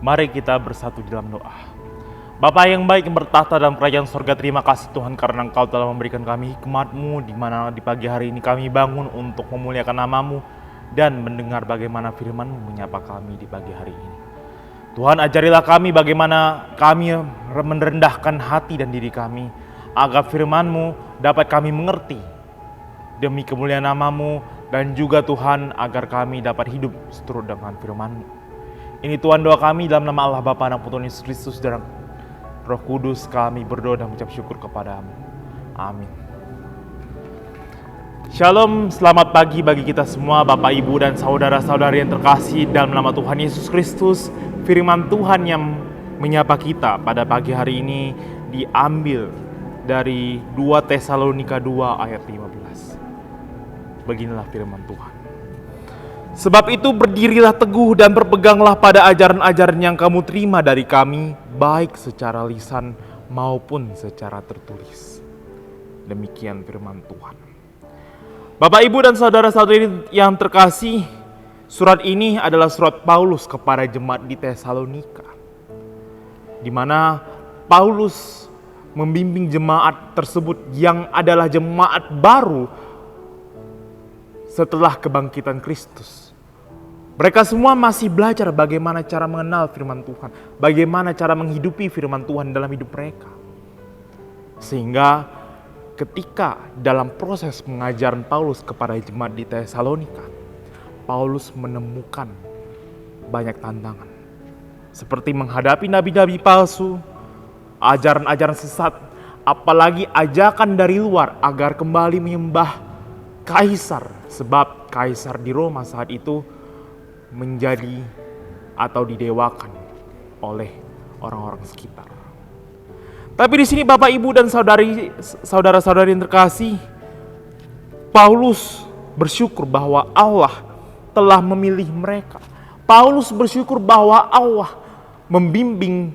Mari kita bersatu dalam doa. Bapa yang baik yang bertahta dalam kerajaan surga, terima kasih Tuhan karena Engkau telah memberikan kami hikmat-Mu, di mana di pagi hari ini kami bangun untuk memuliakan nama-Mu dan mendengar bagaimana firman-Mu menyapa kami di pagi hari ini. Tuhan, ajarilah kami bagaimana kami merendahkan hati dan diri kami, agar firman-Mu dapat kami mengerti demi kemuliaan nama-Mu, dan juga Tuhan agar kami dapat hidup seturut dengan firman-Mu. Ini Tuhan doa kami dalam nama Allah Bapa, Anak, Putra, Yesus Kristus dan Roh Kudus, kami berdoa dan mengucap syukur kepada-Mu. Amin. Shalom, selamat pagi bagi kita semua Bapak, Ibu, dan saudara-saudari yang terkasih dalam nama Tuhan Yesus Kristus. Firman Tuhan yang menyapa kita pada pagi hari ini diambil dari 2 Tesalonika 2 ayat 15. Beginilah firman Tuhan. Sebab itu berdirilah teguh dan berpeganglah pada ajaran-ajaran yang kamu terima dari kami, baik secara lisan maupun secara tertulis. Demikian firman Tuhan. Bapak, Ibu, dan saudara-saudari yang terkasih, surat ini adalah surat Paulus kepada jemaat di Tesalonika, di mana Paulus membimbing jemaat tersebut yang adalah jemaat baru setelah kebangkitan Kristus. Mereka semua masih belajar bagaimana cara mengenal firman Tuhan, bagaimana cara menghidupi firman Tuhan dalam hidup mereka. Sehingga ketika dalam proses pengajaran Paulus kepada jemaat di Tesalonika, Paulus menemukan banyak tantangan. Seperti menghadapi nabi-nabi palsu, ajaran-ajaran sesat, apalagi ajakan dari luar agar kembali menyembah Kaisar. Sebab Kaisar di Roma saat itu menjadi atau didewakan oleh orang-orang sekitar. Tapi di sini Bapak, Ibu, dan saudara-saudari yang terkasih, Paulus bersyukur bahwa Allah telah memilih mereka. Paulus bersyukur bahwa Allah membimbing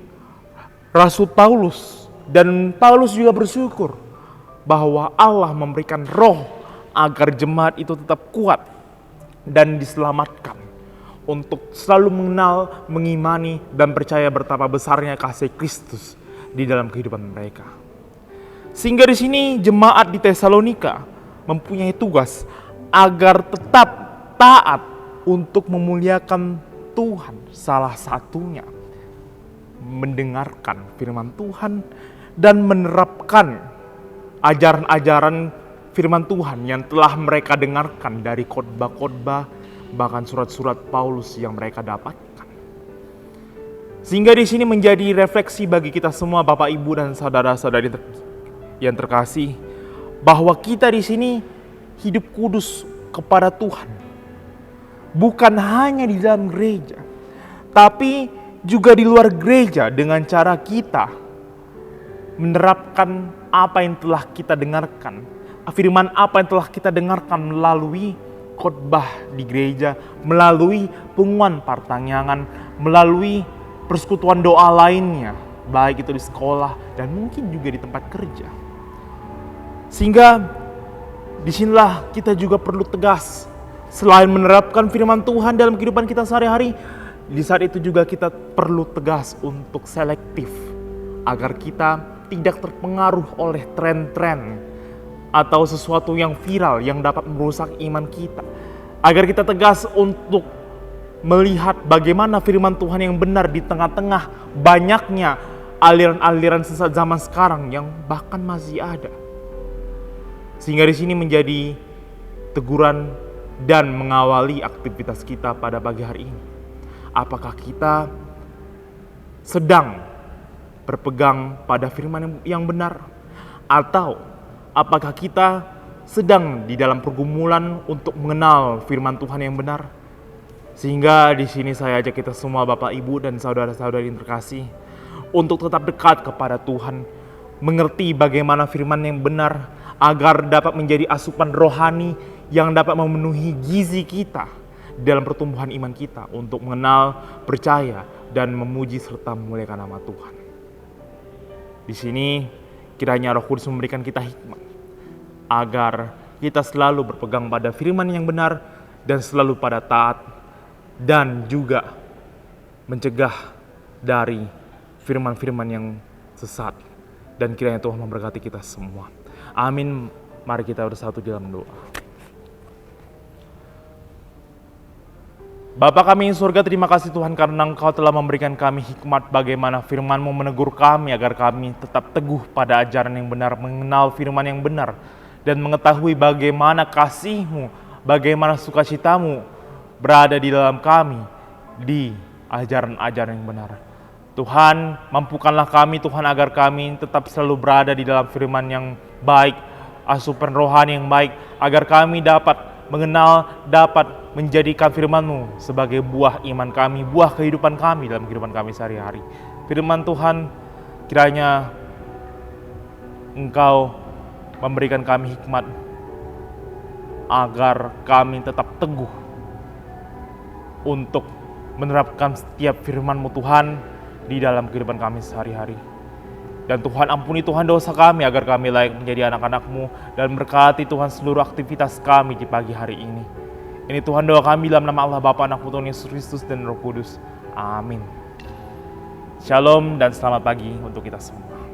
Rasul Paulus, dan Paulus juga bersyukur bahwa Allah memberikan roh agar jemaat itu tetap kuat dan diselamatkan untuk selalu mengenal, mengimani, dan percaya betapa besarnya kasih Kristus di dalam kehidupan mereka. Sehingga di sini jemaat di Tesalonika mempunyai tugas agar tetap taat untuk memuliakan Tuhan. Salah satunya mendengarkan firman Tuhan dan menerapkan ajaran-ajaran firman Tuhan yang telah mereka dengarkan dari khotbah-khotbah, bahkan surat-surat Paulus yang mereka dapatkan. Sehingga di sini menjadi refleksi bagi kita semua Bapak, Ibu, dan saudara-saudari yang terkasih, bahwa kita di sini hidup kudus kepada Tuhan. Bukan hanya di dalam gereja, tapi juga di luar gereja, dengan cara kita menerapkan apa yang telah kita dengarkan, firman apa yang telah kita dengarkan melalui khotbah di gereja, melalui pengumuman pertanyaan, melalui persekutuan doa lainnya, baik itu di sekolah dan mungkin juga di tempat kerja. Sehingga disinilah kita juga perlu tegas, selain menerapkan firman Tuhan dalam kehidupan kita sehari-hari, di saat itu juga kita perlu tegas untuk selektif, agar kita tidak terpengaruh oleh tren-tren atau sesuatu yang viral yang dapat merusak iman kita. Agar kita tegas untuk melihat bagaimana firman Tuhan yang benar di tengah-tengah banyaknya aliran-aliran sesat zaman sekarang yang bahkan masih ada. Sehingga di sini menjadi teguran dan mengawali aktivitas kita pada pagi hari ini. Apakah kita sedang berpegang pada firman yang benar? Atau apakah kita sedang di dalam pergumulan untuk mengenal firman Tuhan yang benar? Sehingga di sini saya ajak kita semua Bapak, Ibu, dan saudara-saudari yang terkasih untuk tetap dekat kepada Tuhan, mengerti bagaimana firman yang benar agar dapat menjadi asupan rohani yang dapat memenuhi gizi kita dalam pertumbuhan iman kita untuk mengenal, percaya, dan memuji serta memuliakan nama Tuhan. Di sini kiranya Roh Kudus memberikan kita hikmat agar kita selalu berpegang pada firman yang benar dan selalu pada taat, dan juga mencegah dari firman-firman yang sesat. Dan kiranya Tuhan memberkati kita semua. Amin. Mari kita bersatu dalam doa. Bapa kami yang surga, terima kasih Tuhan karena Engkau telah memberikan kami hikmat bagaimana firman-Mu menegur kami agar kami tetap teguh pada ajaran yang benar, mengenal firman yang benar, dan mengetahui bagaimana kasih-Mu, bagaimana sukacita-Mu berada di dalam kami, di ajaran-ajaran yang benar. Tuhan, mampukanlah kami Tuhan agar kami tetap selalu berada di dalam firman yang baik, asupan rohani yang baik, agar kami dapat mengenal, dapat menjadikan firman-Mu sebagai buah iman kami, buah kehidupan kami dalam kehidupan kami sehari-hari. Firman Tuhan, kiranya Engkau memberikan kami hikmat agar kami tetap teguh untuk menerapkan setiap firman-Mu Tuhan di dalam kehidupan kami sehari-hari. Dan Tuhan, ampuni Tuhan dosa kami agar kami layak menjadi anak-anak-Mu, dan berkati Tuhan seluruh aktivitas kami di pagi hari ini. Ini Tuhan doa kami dalam nama Allah Bapa, Anak, Putra, Yesus Kristus, dan Roh Kudus. Amin. Shalom dan selamat pagi untuk kita semua.